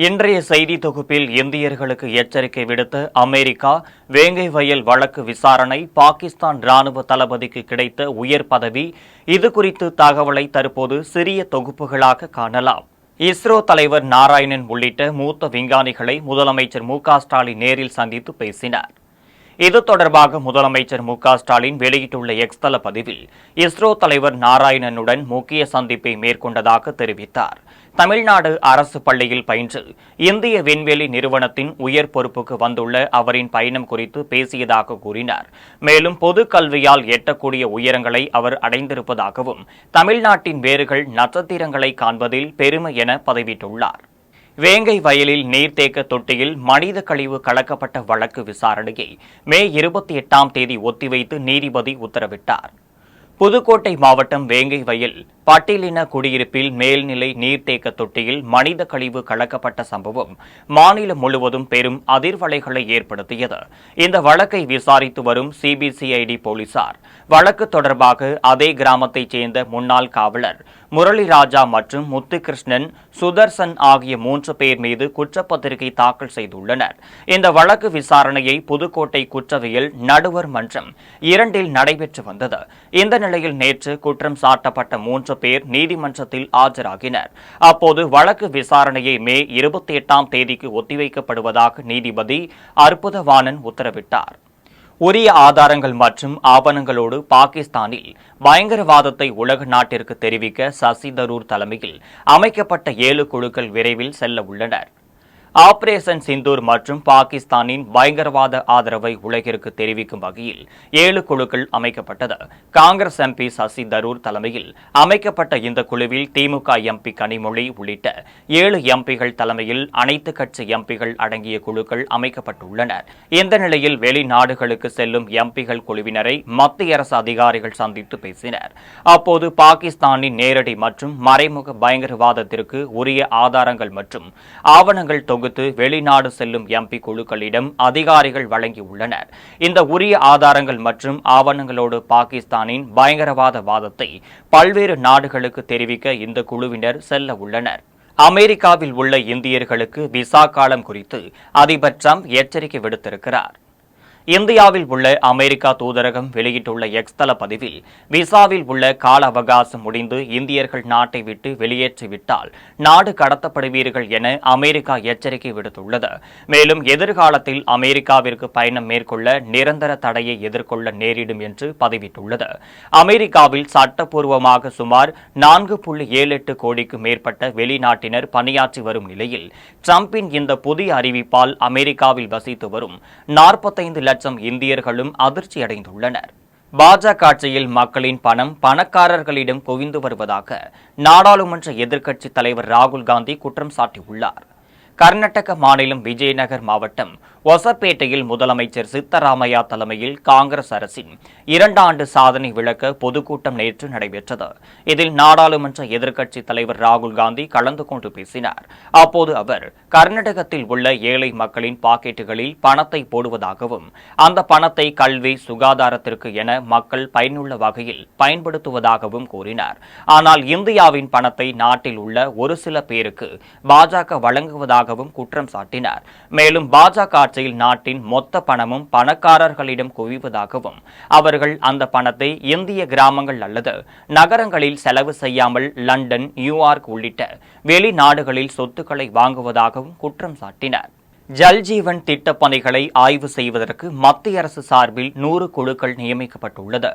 இன்றைய செய்தி தொகுப்பில் இந்தியர்களுக்கு எச்சரிக்கை விடுத்த அமெரிக்கா, வேங்கை வயல் வழக்கு விசாரணை, பாகிஸ்தான் ராணுவ தளபதிக்கு கிடைத்த உயர் பதவி, இதுகுறித்து தகவலை தற்போது சிறிய தொகுப்புகளாக காணலாம். இஸ்ரோ தலைவர் நாராயணன் உள்ளிட்ட மூத்த விஞ்ஞானிகளை முதலமைச்சர் மு.க.ஸ்டாலின் நேரில் சந்தித்து பேசினார். இது தொடர்பாக முதலமைச்சர் மு.க.ஸ்டாலின் வெளியிட்டுள்ள எக்ஸ் தள பதிவில் இஸ்ரோ தலைவர் நாராயணனுடன் முக்கிய சந்திப்பை மேற்கொண்டதாக தெரிவித்தார். தமிழ்நாடு அரசு பள்ளியில் பயின்று இந்திய விண்வெளி நிறுவனத்தின் உயர் பொறுப்புக்கு வந்துள்ள அவரின் பயணம் குறித்து பேசியதாக கூறினார். மேலும் பொது கல்வியால் எட்டக்கூடிய உயரங்களை அவர் அடைந்திருப்பதாகவும் தமிழ்நாட்டின் வேர்கள் நட்சத்திரங்களை காண்பதில் பெருமை என பதிவிட்டுள்ளார். வேங்கை வயலில் நீர்த்தேக்க தொட்டியில் மனித கழிவு கலக்கப்பட்ட வழக்கு விசாரணையை மே 28ஆம் தேதி ஒத்திவைத்து நீதிபதி உத்தரவிட்டார். புதுக்கோட்டை மாவட்டம் வேங்கை வயல் பட்டியலின குடியிருப்பில் மேல்நிலை நீர்த்தேக்க தொட்டியில் மனித கழிவு கலக்கப்பட்ட சம்பவம் மாநிலம் முழுவதும் பெரும் அதிர்வலைகளை ஏற்படுத்தியது. இந்த வழக்கை விசாரித்து வரும் சிபிசிஐடி போலீசார் வழக்கு தொடர்பாக அதே கிராமத்தைச் சேர்ந்த முன்னாள் காவலர் முரளிராஜா மற்றும் முத்துகிருஷ்ணன், சுதர்சன் ஆகிய 3 பேர் மீது குற்றப்பத்திரிகை தாக்கல் செய்துள்ளனர். இந்த வழக்கு விசாரணையை புதுக்கோட்டை குற்றவியல் நடுவர் மன்றம் 2இல் நடைபெற்று வந்தது. இந்த நிலையில் நேற்று குற்றம் சாட்டப்பட்ட 3 பேர் நீதிமன்றத்தில் ஆஜராகினர். அப்போது வழக்கு விசாரணையை மே 28ஆம் தேதிக்கு ஒத்திவைக்கப்படுவதாக நீதிபதி அற்புதவாணன் உத்தரவிட்டார். உரிய ஆதாரங்கள் மற்றும் ஆவணங்களோடு பாகிஸ்தானில் பயங்கரவாதத்தை உலக நாட்டிற்கு தெரிவிக்க சசி தரூர் தலைமையில் அமைக்கப்பட்ட 7 குழுக்கள் விரைவில் செல்ல உள்ளனர். ஆபரேஷன் சிந்தூர் மற்றும் பாகிஸ்தானின் பயங்கரவாத ஆதரவை உலகிற்கு தெரிவிக்கும் வகையில் 7 குழுக்கள் அமைக்கப்பட்டது. காங்கிரஸ் எம்பி சசி தரூர் தலைமையில் அமைக்கப்பட்ட இந்த குழுவில் திமுக எம்பி கனிமொழி உள்ளிட்ட 7 எம்பிகள் தலைமையில் அனைத்து கட்சி எம்பிகள் அடங்கிய குழுக்கள் அமைக்கப்பட்டுள்ளனர். இந்த நிலையில் வெளிநாடுகளுக்கு செல்லும் எம்பிகள் குழுவினரை மத்திய அரசு அதிகாரிகள் சந்தித்து பேசினர். அப்போது பாகிஸ்தானின் நேரடி மற்றும் மறைமுக பயங்கரவாதத்திற்கு உரிய ஆதாரங்கள் மற்றும் ஆவணங்கள் தொகுத்து வெளிநாடு செல்லும் எம்பி குழுக்களிடம் அதிகாரிகள் வழங்கியுள்ளனர். இந்த உரிய ஆதாரங்கள் மற்றும் ஆவணங்களோடு பாகிஸ்தானின் பயங்கரவாத வாதத்தை பல்வேறு நாடுகளுக்கு தெரிவிக்க இந்த குழுவினர் செல்ல உள்ளனர். அமெரிக்காவில் உள்ள இந்தியர்களுக்கு விசா காலம் குறித்து அதிபர் டிரம்ப் எச்சரிக்கை விடுத்திருக்கிறார். இந்தியாவில் உள்ள அமெரிக்கா தூதரகம் வெளியிட்டுள்ள எக்ஸ் தள பதிவில் விசாவில் உள்ள கால அவகாசம் முடிந்து இந்தியர்கள் நாட்டை விட்டு வெளியேற்றிவிட்டால் நாடு கடத்தப்படுவீர்கள் என அமெரிக்கா எச்சரிக்கை விடுத்துள்ளது. மேலும் எதிர்காலத்தில் அமெரிக்காவிற்கு பயணம் மேற்கொள்ள நிரந்தர தடையை எதிர்கொள்ள நேரிடும் என்று பதிவிட்டுள்ளது. அமெரிக்காவில் சட்டப்பூர்வமாக சுமார் 4.78 கோடிக்கு மேற்பட்ட வெளிநாட்டினர் பணியாற்றி வரும் நிலையில் டிரம்பின் இந்த புதிய அறிவிப்பால் அமெரிக்காவில் வசித்து வரும் 45 லட்சம் இந்தியர்களும் அதிர்ச்சியடைந்துள்ளனர். பாஜக ஆட்சியில் மக்களின் பணம் பணக்காரர்களிடம் குவிந்து வருவதாக நாடாளுமன்ற எதிர்க்கட்சித் தலைவர் ராகுல் காந்தி குற்றம் சாட்டியுள்ளார். கர்நாடக மாநிலம் விஜயநகர் மாவட்டம் ஒசப்பேட்டையில் முதலமைச்சர் சித்தராமையா தலைமையில் காங்கிரஸ் அரசின் 2 ஆண்டு சாதனை விளக்க பொதுக்கூட்டம் நேற்று நடைபெற்றது. இதில் நாடாளுமன்ற எதிர்க்கட்சித் தலைவர் ராகுல் காந்தி கலந்து கொண்டு பேசினார். அப்போது அவர் கர்நாடகத்தில் உள்ள ஏழை மக்களின் பாக்கெட்டுகளில் பணத்தை போடுவதாகவும் அந்த பணத்தை கல்வி, சுகாதாரத்திற்கு என மக்கள் பயனுள்ள வகையில் பயன்படுத்துவதாகவும் கூறினார். ஆனால் இந்தியாவின் பணத்தை நாட்டில் உள்ள ஒரு சில பேருக்கு பாஜக வழங்குவதாகவும் குற்றம் சாட்டினார். மேலும் பாஜக ஆட்சியில் நாட்டின் மொத்த பணமும் பணக்காரர்களிடம் குவிவதாகவும் அவர்கள் அந்த பணத்தை இந்திய கிராமங்கள் அல்லது நகரங்களில் செலவு செய்யாமல் லண்டன், நியூயார்க் உள்ளிட்ட வெளிநாடுகளில் சொத்துக்களை வாங்குவதாகவும் குற்றம் சாட்டினார். ஜல்ஜீவன் திட்டப் பணிகளை ஆய்வு செய்வதற்கு மத்திய அரசு சார்பில் 100 குழுக்கள் நியமிக்கப்பட்டுள்ளது.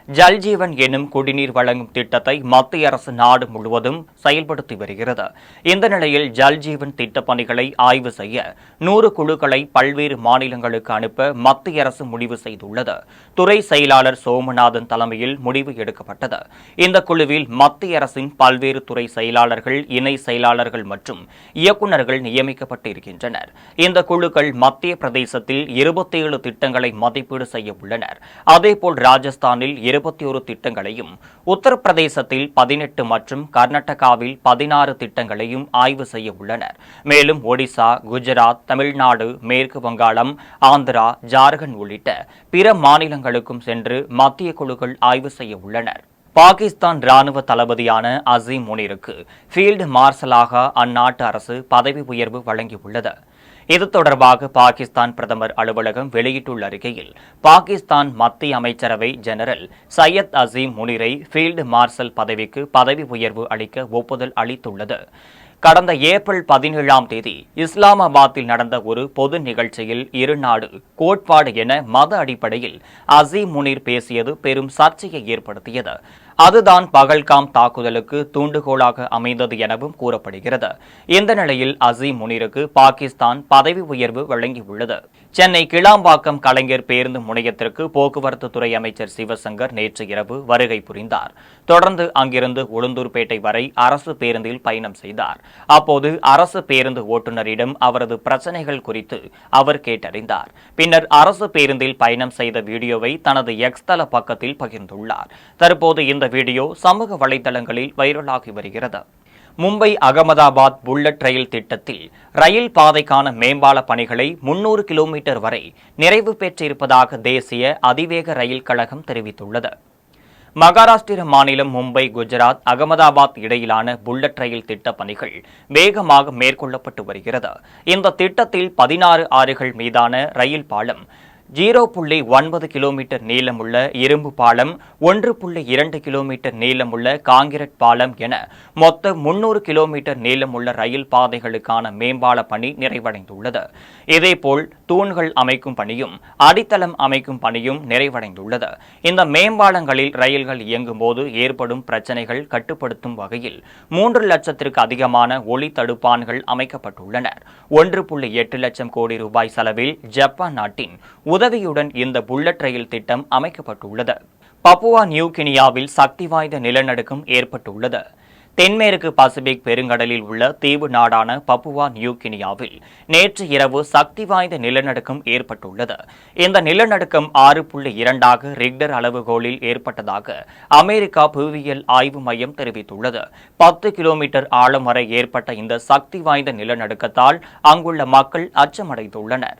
ஜல்ஜீவன் எனும் குடிநீர் வழங்கும் திட்டத்தை மத்திய அரசு நாடு முழுவதும் செயல்படுத்தி வருகிறது. இந்த நிலையில் ஜல்ஜீவன் திட்டப் பணிகளை ஆய்வு செய்ய 100 குழுக்களை பல்வேறு மாநிலங்களுக்கு அனுப்ப மத்திய அரசு முடிவு செய்துள்ளது. துறை செயலாளர் சோமநாதன் தலைமையில் முடிவு எடுக்கப்பட்டது. இந்த குழுவில் மத்திய அரசின் பல்வேறு துறை செயலாளர்கள், இணை செயலாளர்கள் மற்றும் இயக்குநர்கள் நியமிக்கப்பட்டிருக்கின்றனர். இந்த குழுக்கள் மத்திய பிரதேசத்தில் 27 திட்டங்களை மதிப்பீடு செய்ய உள்ளனர். அதேபோல் ராஜஸ்தானில் 21 திட்டங்களையும், உத்தரப்பிரதேசத்தில் 18 மற்றும் கர்நாடகாவில் 16 திட்டங்களையும் ஆய்வு செய்ய உள்ளனர். மேலும் ஒடிசா, குஜராத், தமிழ்நாடு, மேற்கு வங்காளம், ஆந்திரா, ஜார்க்கண்ட் உள்ளிட்ட பிற மாநிலங்களுக்கும் சென்று மத்திய குழுக்கள் ஆய்வு செய்ய உள்ளனர். பாகிஸ்தான் ராணுவ தளபதியான அசீம் முனிருக்கு ஃபீல்டு மார்ஷலாக அந்நாட்டு அரசு பதவி உயர்வு வழங்கியுள்ளது. இது தொடர்பாக பாகிஸ்தான் பிரதமர் அலுவலகம் வெளியிட்டுள்ள அறிக்கையில், பாகிஸ்தான் மத்திய அமைச்சரவை ஜெனரல் சையத் அசீம் முனிரை ஃபீல்டு மார்ஷல் பதவிக்கு பதவி உயர்வு அளிக்க ஒப்புதல் அளித்துள்ளது. கடந்த ஏப்ரல் 17ஆம் தேதி இஸ்லாமாபாத்தில் நடந்த ஒரு பொது நிகழ்ச்சியில் இரு நாடு கோட்பாடு என மத அடிப்படையில் அசீம் முனீர் பேசியது பெரும் சர்ச்சையை ஏற்படுத்தியது. அதுதான் பகல்காம் தாக்குதலுக்கு தூண்டுகோலாக அமைந்தது எனவும் கூறப்படுகிறது. இந்த நிலையில் அசீம் முனீருக்கு பாகிஸ்தான் பதவி உயர்வு வழங்கியுள்ளது. சென்னை கிளாம்பாக்கம் கலைஞர் பேருந்து முனையத்திற்கு போக்குவரத்து துறை அமைச்சர் சிவசங்கர் நேற்று இரவு வருகை புரிந்தார். தொடர்ந்து அங்கிருந்து உளுந்தூர்பேட்டை வரை அரசு பேருந்தில் பயணம் செய்தார். அப்போது அரசு பேருந்து ஓட்டுநரிடம் அவரது பிரச்சனைகள் குறித்து அவர் கேட்டறிந்தார். பின்னர் அரசு பேருந்தில் பயணம் செய்த வீடியோவை தனது எக்ஸ் தள பக்கத்தில் பகிர்ந்துள்ளார். தற்போது இந்த வீடியோ சமூக வலைதளங்களில் வைரலாகி வருகிறது. மும்பை அகமதாபாத் புல்லட் ரயில் திட்டத்தில் ரயில் பாதைக்கான மேம்பால பணிகளை 300 கிலோமீட்டர் வரை நிறைவு பெற்றிருப்பதாக தேசிய அதிவேக ரயில் கழகம் தெரிவித்துள்ளது. மகாராஷ்டிர மாநிலம் மும்பை, குஜராத், அகமதாபாத் இடையிலான புல்லட் ரயில் திட்ட பணிகள் வேகமாக மேற்கொள்ளப்பட்டு வருகிறது. இந்த திட்டத்தில் 16 ஆறுகள் மீதான ரயில் பாலம், 0.9 கிலோமீட்டர் நீளமுள்ள இரும்பு பாலம், 1.2 கிலோமீட்டர் நீளமுள்ள காங்கிரட் பாலம் என மொத்தம் 300 கிலோமீட்டர் நீளமுள்ள ரயில் பாதைகளுக்கான மேம்பால பணி நிறைவடைந்துள்ளது. இதேபோல் தூண்கள் அமைக்கும் பணியும் அடித்தளம் அமைக்கும் பணியும் நிறைவடைந்துள்ளது. இந்த மேம்பாலங்களில் ரயில்கள் இயங்கும் போது ஏற்படும் பிரச்சனைகள் கட்டுப்படுத்தும் வகையில் 3 லட்சத்திற்கு அதிகமான ஒளி தடுப்பான்கள் அமைக்கப்பட்டுள்ளன. 1.8 லட்சம் கோடி ரூபாய் செலவில் ஜப்பான் நாட்டின் உதவியுடன் இந்த புல்லட் ரயில் திட்டம் அமைக்கப்பட்டுள்ளது. பப்புவா நியூ கினியாவில் சக்தி வாய்ந்த நிலநடுக்கம் ஏற்பட்டுள்ளது. தென்மேற்கு பசிபிக் பெருங்கடலில் உள்ள தீவு நாடான பப்புவா நியூ கினியாவில் நேற்று இரவு சக்தி வாய்ந்த நிலநடுக்கம் ஏற்பட்டுள்ளது. இந்த நிலநடுக்கம் 6.2 ரிக்டர் அளவுகோலில் ஏற்பட்டதாக அமெரிக்கா புவியியல் ஆய்வு மையம் தெரிவித்துள்ளது. 10 கிலோமீட்டர் ஆழம் வரை ஏற்பட்ட இந்த சக்தி வாய்ந்த நிலநடுக்கத்தால் அங்குள்ள மக்கள் அச்சமடைந்துள்ளனர்.